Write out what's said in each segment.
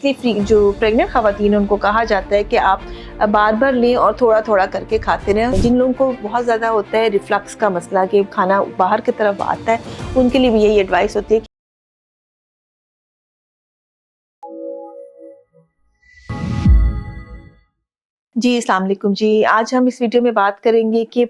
इसलिए जो प्रेग्नेंट ख़वातीन हैं उनको कहा जाता है कि आप बार बार लें और थोड़ा थोड़ा करके खाते रहें। जिन लोगों को बहुत ज़्यादा होता है रिफ्लक्स का मसला कि खाना बाहर की तरफ आता है, उनके लिए भी यही एडवाइस होती है कि जी, अस्सलाम वालेकुम जी। आज हम इस वीडियो में बात करेंगे कि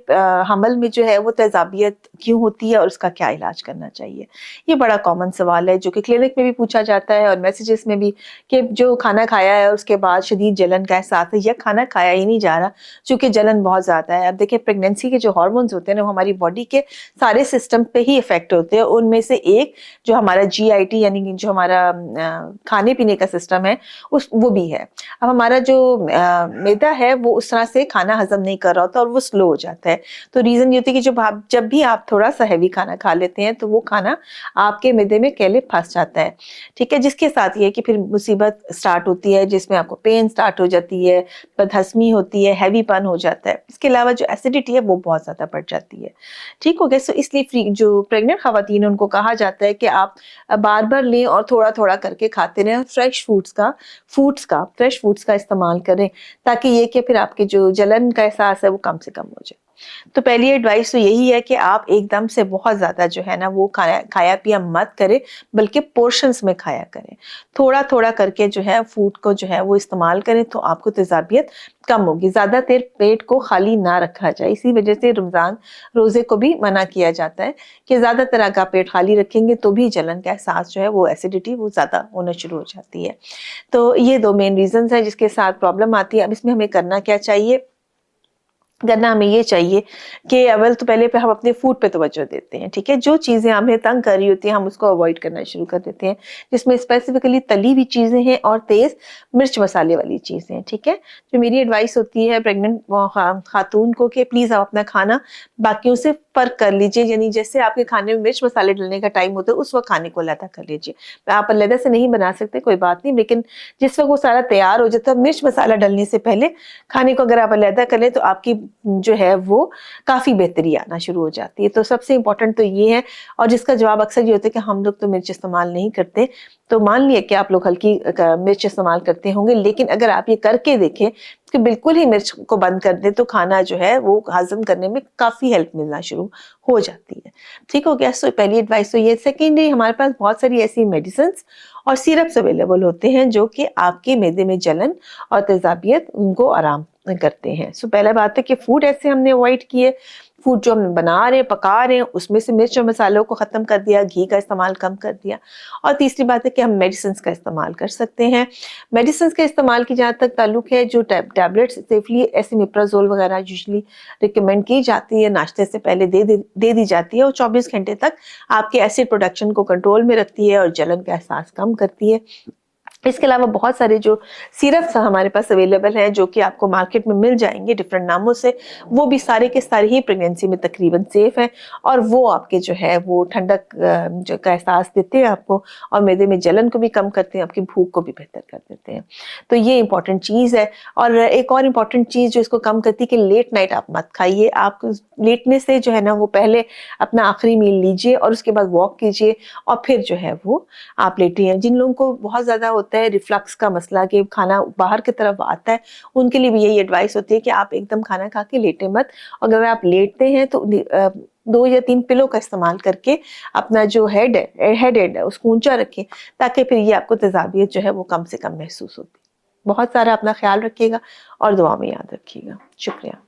हमल में जो है वो तेज़ाबियत क्यों होती है और उसका क्या इलाज करना चाहिए। ये बड़ा कॉमन सवाल है जो कि क्लिनिक में भी पूछा जाता है और मैसेजेस में भी कि जो खाना खाया है उसके बाद शदीद जलन का एहसास है या खाना खाया ही नहीं जा रहा चूँकि जलन बहुत ज़्यादा है। अब देखिए प्रेगनेंसी के जो हार्मोन्स होते हैं ना वो हमारी बॉडी के सारे सिस्टम पे ही इफ़ेक्ट होते हैं। उनमें से एक जो हमारा जीआईटी यानी कि जो हमारा खाने-पीने का सिस्टम है वो भी है। अब हमारा जो मैदा है वो उस तरह से खाना हजम नहीं कर रहा होता और वो स्लो हो जाता है। तो रीज़न ये होती है कि जब भी आप थोड़ा-सा हेवी खाना खा लेते हैं तो वो खाना आपके मैदे में केले फँस जाता है, ठीक है? जिसके साथ ये है कि फिर मुसीबत स्टार्ट होती है जिसमें आपको पेन स्टार्ट हो जाती है, बदहज़मी होती है, हैवीपन हो जाता है। इसके अलावा जो एसिडिटी है वो बहुत ज़्यादा बढ़ जाती है। ठीक हो गया? सो इसलिए जो प्रेग्नेंट ख़वातीन हैं उनको कहा जाता है कि आप बार-बार लें और थोड़ा-थोड़ा करके खाते रहें। फ्रेश फूड्स का इस्तेमाल करें ताकि ये कि फिर आपके जो जलन का एहसास है वो कम से कम हो जाए। तो पहली एडवाइस तो यही है कि आप एकदम से बहुत ज़्यादा जो है ना वो खाया पिया मत करें, बल्कि पोर्शंस में खाया करें। थोड़ा-थोड़ा करके जो है फूड को जो है वो इस्तेमाल करें तो आपको तेज़ाबियत कम होगी। ज़्यादा देर पेट को खाली ना रखा जाए। इसी वजह से रमज़ान रोज़े को भी मना किया जाता है कि ज़्यादातर अगर आप पेट खाली रखेंगे तो भी जलन का एहसास जो है वो एसिडिटी वो ज़्यादा होना शुरू हो जाती है। तो ये 2 मेन रीज़न्स हैं जिसके साथ प्रॉब्लम आती है। अब इसमें हमें करना क्या चाहिए? करना हमें ये चाहिए कि अव्वल तो पहले पे हम अपने फूड पे तवज्जो देते हैं, ठीक है? जो चीज़ें हमें तंग कर रही होती हैं, हम उसको अवॉइड करना शुरू कर देते हैं, जिसमें स्पेसिफिकली तली हुई चीज़ें हैं और तेज़ मिर्च मसाले वाली चीज़ें हैं, ठीक है? जो मेरी एडवाइस होती है प्रेग्नेंट खातून को कि प्लीज़ आप अपना खाना बाकियों से फ़र्क कर लीजिए, यानी जैसे आपके खाने में मिर्च मसाले डलने का टाइम होता है, उस वक़्त खाने को अलहदा कर लीजिए। आप अलहदा से नहीं बना सकते, कोई बात नहीं, लेकिन जिस वक़्त वो सारा तैयार हो जाता है, मिर्च मसाला डलने से पहले खाने को अगर आप अलहदा कर लें तो आपकी जो है वो काफ़ी बेहतरी आना शुरू हो जाती है। तो सबसे इम्पोर्टेंट तो ये है और जिसका जवाब अक्सर ये होता है कि हम लोग तो मिर्च इस्तेमाल नहीं करते। तो मान लिया कि आप लोग हल्की मिर्च इस्तेमाल करते होंगे, लेकिन अगर आप ये करके देखें कि बिल्कुल ही मिर्च को बंद कर दें तो खाना जो है वो हज़म करने में काफ़ी हेल्प मिलना शुरू हो जाती है। ठीक हो गया? सो पहली एडवाइस तो ये। सेकेंडली हमारे पास बहुत सारी ऐसी मेडिसिन्स और सिरप्स अवेलेबल होते हैं जो कि आपके मैदे में जलन और तेज़ाबियत उनको आराम करते हैं। सो पहला बात है कि फूड ऐसे हमने अवॉइड किए, फूड जो हम बना रहे हैं, पका रहे हैं, उसमें से मिर्च और मसालों को ख़त्म कर दिया, घी का इस्तेमाल कम कर दिया। और तीसरी बात है कि हम मेडिसिन्स का इस्तेमाल कर सकते हैं। मेडिसिन्स के इस्तेमाल की जहाँ तक ताल्लुक है, जो टैबलेट्स सेफली एसिमिप्राज़ोल वगैरह यूजुअली रिकमेंड की जाती है, नाश्ते से पहले दे दी जाती है और 24 घंटे तक आपके एसिड प्रोडक्शन को कंट्रोल में रखती है और जलन का एहसास कम करती है। इसके अलावा बहुत सारे जो सिरप्स हमारे पास अवेलेबल हैं जो कि आपको मार्केट में मिल जाएँगे डिफरेंट नामों से, वो भी सारे के सारे ही प्रेगनेंसी में तकरीबन सेफ हैं और वो आपके जो है वो ठंडक जो का एहसास देते हैं आपको और मैदे में जलन को भी कम करते हैं, आपकी भूख को भी बेहतर कर देते हैं। तो ये इम्पोर्टेंट चीज़ है और एक और इम्पोर्टेंट चीज़ जो इसको कम करती है कि लेट नाइट आप मत खाइए। आप लेटने से जो है ना वो पहले अपना आखिरी मील लीजिए और उसके बाद वॉक कीजिए और फिर जो है वो आप लेटिए। जिन लोगों को बहुत ज़्यादा होता है रिफ्लक्स का मसला कि खाना बाहर की तरफ आता है, उनके लिए भी यही एडवाइस होती है कि आप एकदम खाना खा के लेटें मत। अगर आप लेटते हैं तो 2 या 3 पिलो का इस्तेमाल करके अपना जो हेड है उसको ऊँचा रखें ताकि फिर ये आपको तेज़ाबियत जो है वो कम से कम महसूस होती है। बहुत सारा अपना ख़्याल रखिएगा और दुआ में याद रखिएगा। शुक्रिया।